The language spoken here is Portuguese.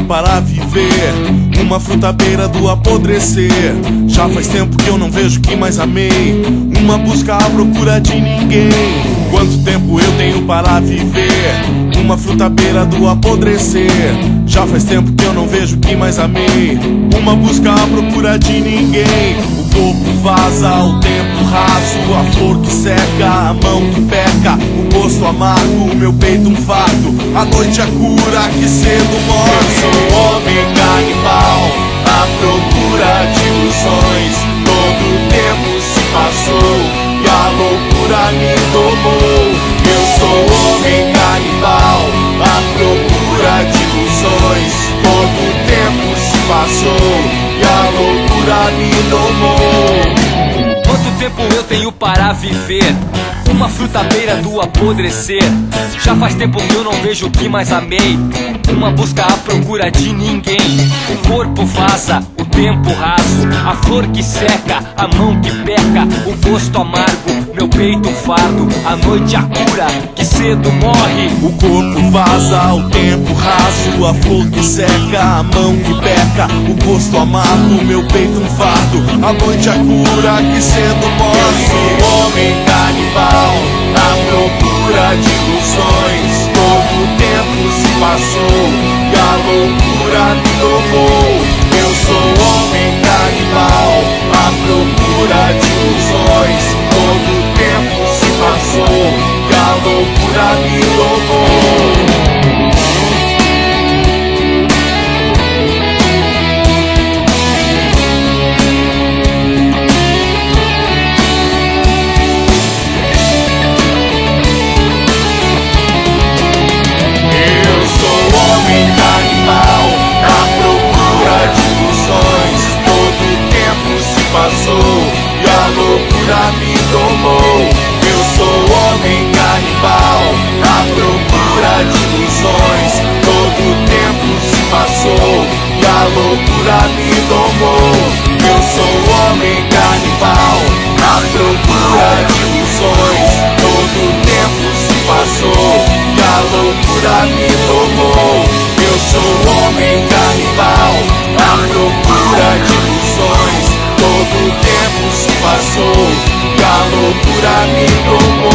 tenho para viver, uma fruta à beira do apodrecer. Já faz tempo que eu não vejo quem mais amei, uma busca à procura de ninguém. Quanto tempo eu tenho para viver, uma fruta à beira do apodrecer. Já faz tempo que eu não vejo quem mais amei, uma busca à procura de ninguém. O corpo vaza, o tempo raso, a flor que seca, a mão que peca, o gosto amargo, o meu peito um fardo, a noite a cura que cedo morre. Eu sou homem canibal, à procura de ilusões. Todo o tempo se passou e a loucura me tomou. Eu sou homem canibal, à procura de ilusões. Todo o tempo se passou e a loucura me tomou. Quanto tempo eu tenho para viver, uma fruta à beira do apodrecer. Já faz tempo que eu não vejo o que mais amei, uma busca à procura de ninguém. O corpo vaza, o tempo raso, a flor que seca, a mão que peca, o gosto amargo, meu peito fardo, a noite a cura que cedo morre. O corpo vaza, o tempo raso, a flor que seca, a mão que peca, o gosto amargo, meu peito um fardo, a noite a cura que cedo morre. Eu sou homem canibal, à procura de ilusões. Todo o tempo se passou e a loucura me tomou. Eu sou homem canibal, à procura de ilusões. Todo o tempo se passou e a loucura me tomou. Passou e a loucura me tomou. Eu sou homem canibal, à procura de ilusões. Todo o tempo se passou e a loucura me tomou. Eu sou homem canibal, à procura de ilusões. Todo o tempo se passou e a loucura me tomou. Eu sou homem canibal, à procura de ilusões. Todo o tempo se passou e a loucura me tomou.